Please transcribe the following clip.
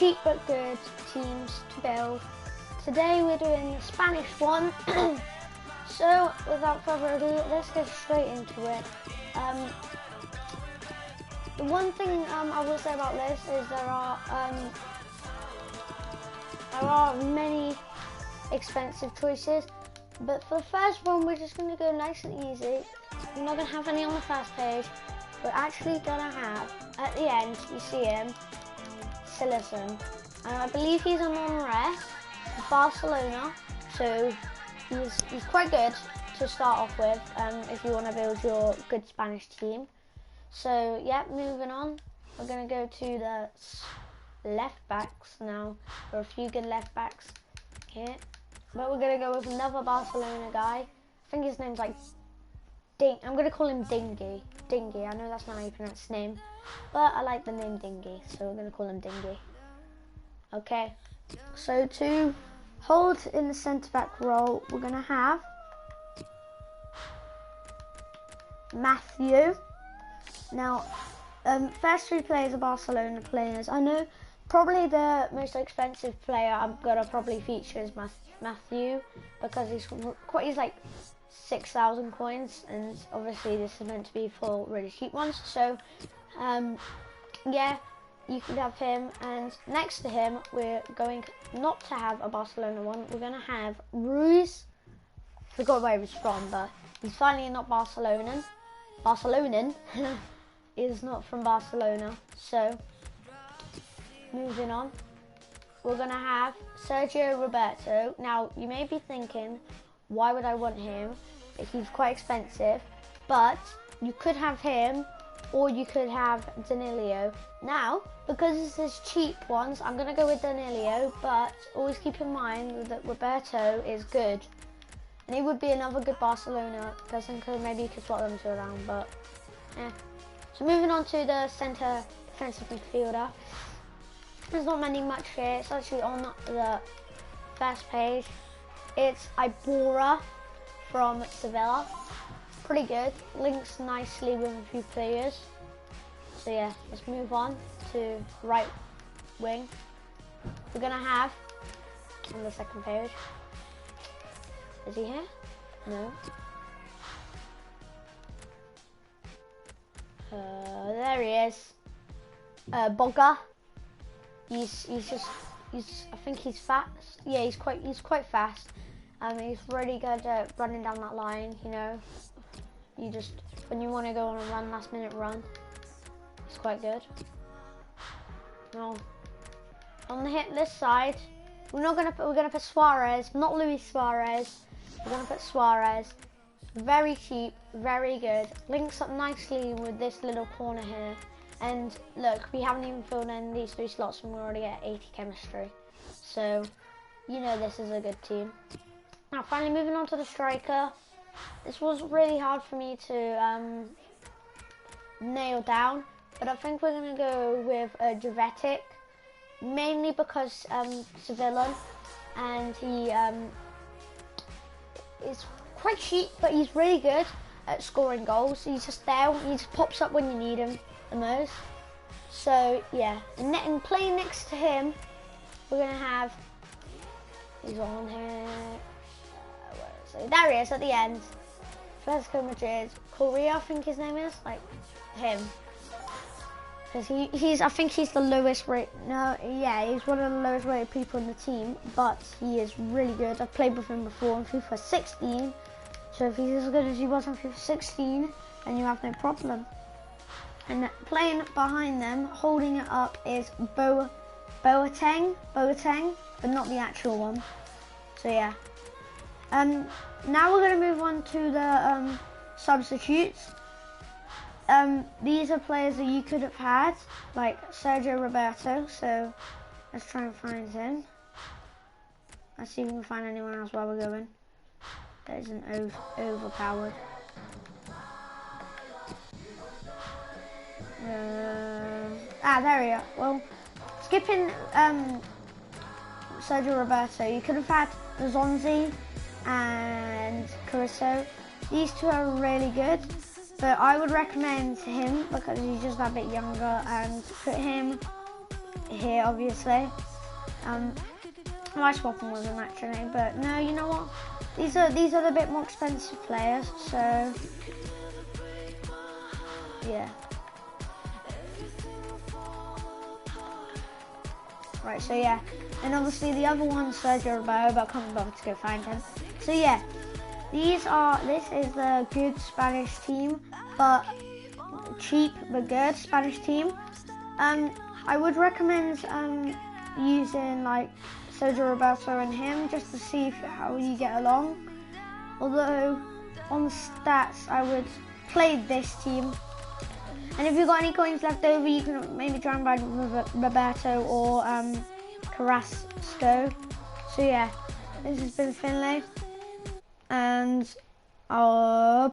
cheap but good teams to build. Today we're doing the Spanish one. So without further ado, let's get straight into it. The one thing I will say about this is there are many expensive choices, but for the first one we're just going to go nice and easy. We're not going to have any on the first page. We're actually going to have, at the end, you see him, Citizen. And I believe he's a non-rare, Barcelona, so he's quite good to start off with if you want to build your good Spanish team. So yeah, moving on, we're going to go to the left backs now. There are a few good left backs here, but we're going to go with another Barcelona guy. I think his name's like I'm going to call him Dingy. Dingy, I know that's not how you pronounce his name, but I like the name Dingy, so we're going to call him Dingy. Okay, so to hold in the centre-back role, we're going to have Matthew. Now, first three players are Barcelona players. I know probably the most expensive player I'm going to probably feature is Matthew, because he's like 6,000 coins, and obviously this is meant to be for really cheap ones. So, yeah, you could have him, and next to him, we're going not to have a Barcelona one. We're going to have Ruiz. Forgot where he was from, but he's finally not Barcelonan. Is not from Barcelona. So, moving on, we're going to have Sergio Roberto. Now, you may be thinking, why would I want him? He's quite expensive, but you could have him, or you could have Danilo. Now, because this is cheap ones, I'm going to go with Danilo, but always keep in mind that Roberto is good. And he would be another good Barcelona person, because maybe you could swap them two around, but yeah. So moving on to the centre defensive midfielder. There's not much here. It's actually on the first page. It's Iborra from Sevilla. Pretty good. Links nicely with a few players. So yeah, let's move on to right wing. We're going to have, on the second page, is he here? No. There he is. Bogga. I think he's fast. Yeah, he's quite fast. He's really good at running down that line. You know, when you want to go on a last minute run, he's quite good. Now, on this side, we're gonna put Suarez, not Luis Suarez. We're gonna put Suarez. Very cheap, very good. Links up nicely with this little corner here. And look, we haven't even filled in these 3 slots and we're already at 80 chemistry. So, you know this is a good team. Now, finally moving on to the striker. This was really hard for me to nail down, but I think we're going to go with Jovetic, mainly because Sevilla, and he is quite cheap, but he's really good at scoring goals. He's just there, he just pops up when you need him the most. So yeah, and playing next to him, we're going to have, he's on here, so there he is at the end. Atletico Madrid, Korea, I think his name is, like him. Because I think he's the lowest rate. No, yeah, he's one of the lowest rated people in the team, but he is really good. I've played with him before in FIFA 16, so if he's as good as he was in FIFA 16, then you have no problem. And playing behind them, holding it up, is Boateng, but not the actual one. So yeah. Now we're going to move on to the substitutes. These are players that you could have had, like Sergio Roberto. So let's try and find him. Let's see if we can find anyone else while we're going. That isn't overpowered. There we are. Well, skipping Sergio Roberto, you could have had Zonzi and Caruso. These two are really good, but I would recommend him because he's just a bit younger, and put him here, obviously. I might swap them with them actually, but no, you know what? These are the bit more expensive players, so yeah. Right, so yeah, and obviously the other one's Sergio Roberto, but I can't bother to go find him. So yeah, this is the good Spanish team, but cheap but good Spanish team. I would recommend using like Sergio Roberto and him just to see how you get along. Although on the stats, I would play this team. And if you've got any coins left over, you can maybe try and buy Roberto or Carrasco. So yeah, this has been Finlay, and